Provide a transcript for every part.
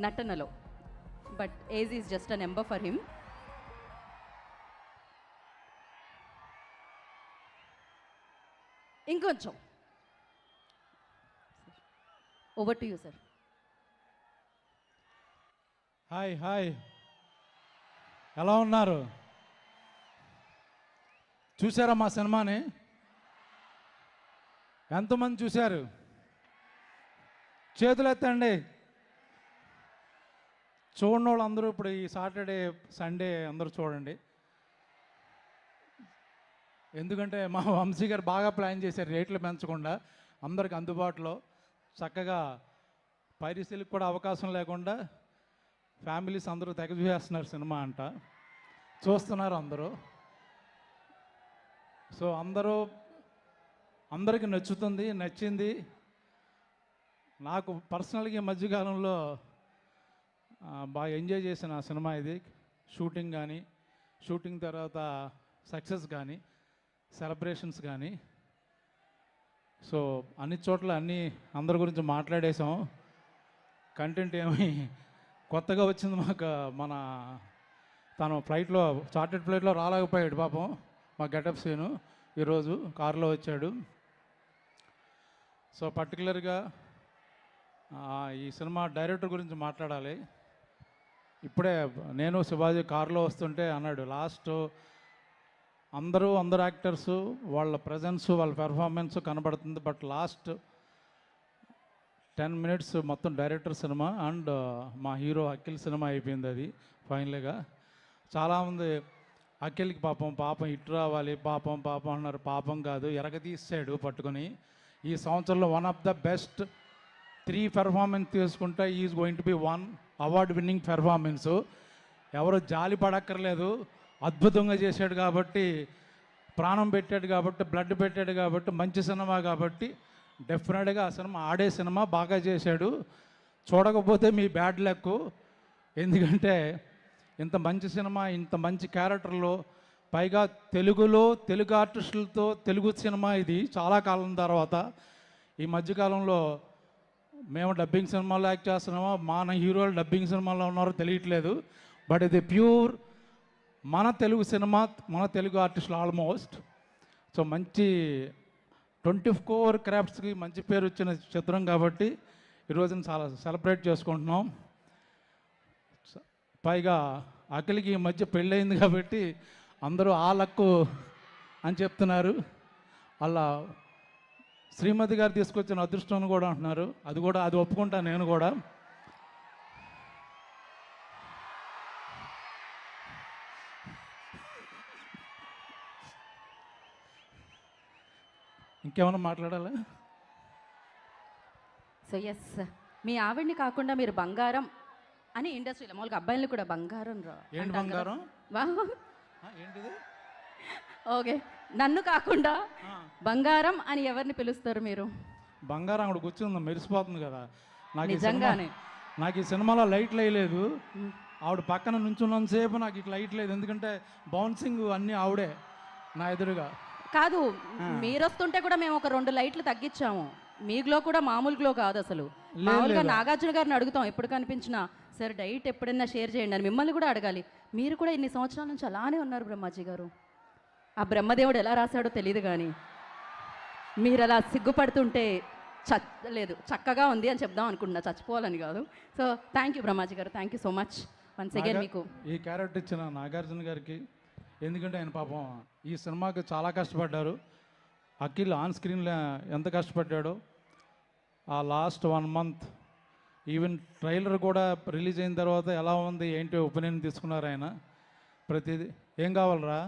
నటనలో. But age is just a number for him. ఇంకొంచెం. Over to you sir. Hi hi, ఎలా ఉన్నారు? చూసారా మా సినిమాని? ఎంతమంది చూశారు? చేతులు ఎత్తండి. చూడని వాళ్ళు అందరూ ఇప్పుడు ఈ సాటర్డే సండే అందరూ చూడండి. ఎందుకంటే మా వంశీ గారు బాగా ప్లాన్ చేశారు, రేట్లు పెంచకుండా అందరికి అందుబాటులో చక్కగా పైరసీలకు కూడా అవకాశం లేకుండా ఫ్యామిలీస్ అందరూ తెగ చూసేస్తున్నారు సినిమా అంట. చూస్తున్నారు అందరూ. సో అందరికీ నచ్చింది. నాకు పర్సనల్గా ఈ మధ్యకాలంలో బాగా ఎంజాయ్ చేసిన సినిమా ఇది. షూటింగ్ కానీ, షూటింగ్ తర్వాత సక్సెస్ కానీ, సెలబ్రేషన్స్ కానీ. సో అన్ని చోట్ల అందరి గురించి మాట్లాడేసాం. కంటెంట్ ఏమి కొత్తగా వచ్చింది మాకు. తను ఫ్లైట్లో, చార్టెడ్ ఫ్లైట్లో రాలేకపోయాడు పాపం. మా గెటప్ సీను ఈరోజు కారులో వచ్చాడు. సో పర్టికులర్గా ఈ సినిమా డైరెక్టర్ గురించి మాట్లాడాలి. ఇప్పుడే నేను శివాజీ కారులో వస్తుంటే అన్నాడు, లాస్ట్ అందరూ యాక్టర్స్ వాళ్ళ ప్రజెన్స్, వాళ్ళ పెర్ఫార్మెన్స్ కనబడుతుంది, బట్ లాస్ట్ 10 minutes మొత్తం డైరెక్టర్ సినిమా అండ్ మా హీరో అఖిల్ సినిమా అయిపోయింది. అది ఫైనల్గా చాలామంది అఖిల్కి పాపం ఇటు రావాలి, పాపం అన్నారు. పాపం కాదు, ఎరగతీసాడు పట్టుకొని. ఈ సంవత్సరంలో one of the best 3 performance తీసుకుంటే is going to be 1 award winning performance. ఎవరు జాలి పడక్కర్లేదు. అద్భుతంగా చేశాడు కాబట్టి, ప్రాణం పెట్టాడు కాబట్టి, బ్లడ్ పెట్టాడు కాబట్టి, మంచి సినిమా కాబట్టి డెఫినెట్గా ఆ సినిమా ఆడే సినిమా, బాగా చేశాడు. చూడకపోతే మీ బ్యాడ్ లక్. ఎందుకంటే ఇంత మంచి సినిమా, ఇంత మంచి క్యారెక్టర్లో, పైగా తెలుగు ఆర్టిస్టులతో తెలుగు సినిమా ఇది చాలా కాలం తర్వాత. ఈ మధ్యకాలంలో మేము డబ్బింగ్ సినిమాలో యాక్ట్ చేస్తున్నామో, మన హీరోలు డబ్బింగ్ సినిమాలో ఉన్నారో తెలియట్లేదు. బట్ ఇది ప్యూర్ మన తెలుగు సినిమా, మన తెలుగు ఆర్టిస్టులు ఆల్మోస్ట్. సో మంచి 24 క్రాఫ్ట్స్కి మంచి పేరు వచ్చిన చిత్రం కాబట్టి ఈరోజున చాలా సెలబ్రేట్ చేసుకుంటున్నాం. పైగా అఖిల్కి ఈ మధ్య పెళ్ళయింది కాబట్టి అందరూ ఆ లక్కు అని చెప్తున్నారు. అలా శ్రీమతి గారు తీసుకొచ్చిన అదృష్టం అని కూడా అంటున్నారు. అది ఒప్పుకుంటాను నేను కూడా. ఇంకేమైనా మాట్లాడాలా? సో ఎస్, మీ ఆవిడ్ని కాకుండా మీరు బంగారం అని ఇండస్ట్రీలో మామూలుగా అబ్బాయిలు కూడా బంగారం ఏంటి బంగారం? ఏంటిది? ఓకే, నన్ను కాకుండా బంగారం అని ఎవరిని పిలుస్తారు మీరు? బంగారం అక్కడ కూర్చుంది, మెరిసిపోతుంది కదా. నిజంగానే నాకు ఈ సినిమాలో లైట్లు వేయలేదు. ఆవిడ పక్కన నుంచున్నంతసేపు నాకు ఇట్లా లైట్ లేదు. ఎందుకంటే బౌన్సింగ్ అన్నీ ఆవిడే నా ఎదురుగా. కాదు, మీరు వస్తుంటే కూడా మేము ఒక 2 లైట్లు తగ్గించాము. మీ గ్లో కూడా మామూలు గ్లో కాదు అసలు. మామూలుగా నాగార్జున గారిని అడుగుతాం ఎప్పుడు కనిపించినా, సార్ డైట్ ఎప్పుడైనా షేర్ చేయండి అని. మిమ్మల్ని కూడా అడగాలి. మీరు కూడా ఇన్ని సంవత్సరాల నుంచి అలానే ఉన్నారు బ్రహ్మాజీ గారు. ఆ బ్రహ్మదేవుడు ఎలా రాశాడో తెలియదు కానీ మీరు అలా సిగ్గుపడుతుంటే లేదు, చక్కగా ఉంది అని చెప్దాం అనుకుంటున్నా, చచ్చిపోవాలని కాదు. సో థ్యాంక్ యూ బ్రహ్మాజీ గారు, thank you so much once again. మీకు ఈ క్యారెక్టర్ ఇచ్చిన నాగార్జున గారికి, ఎందుకంటే ఆయన పాపం ఈ సినిమాకి చాలా కష్టపడ్డారు. అఖిల్ ఆన్ స్క్రీన్లో ఎంత కష్టపడ్డాడో. ఆ లాస్ట్ 1 month ఈవెన్ ట్రైలర్ కూడా రిలీజ్ అయిన తర్వాత ఎలా ఉంది ఏంటి ఒపీనియన్ తీసుకున్నారు ఆయన. ప్రతిదీ ఏం కావాలరా?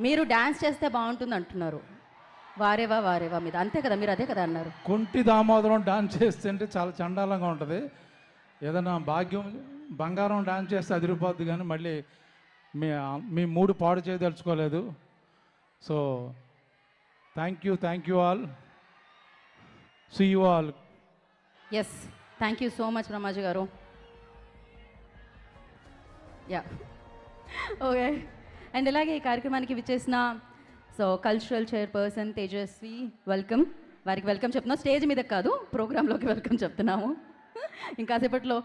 మీరు డ్యాన్స్ చేస్తే బాగుంటుంది అంటున్నారు. వారేవా మీద అంతే కదా, మీరు అదే కదా అన్నారు. కుంటి దామోదరం డాన్స్ చేస్తుంటే చాలా చండాలంగా ఉంటుంది. ఏదైనా భాగ్యం బంగారం డాన్స్ చేస్తే అదిరిపోద్ది, కానీ మళ్ళీ మీ మూడు పాడు చేయదలుచుకోలేదు. So thank you all. See you all. Yes, thank you so much Brahmaji గారు. Yeah okay. అండ్ ఇలాగే ఈ కార్యక్రమానికి విచ్చేసిన కల్చరల్ చైర్పర్సన్ తేజస్వి, వెల్కమ్. వారికి వెల్కమ్ చెప్తున్నాం. స్టేజ్ మీద కాదు, ప్రోగ్రాంలోకి వెల్కమ్ చెప్తున్నాము. ఇంకాసేపట్లో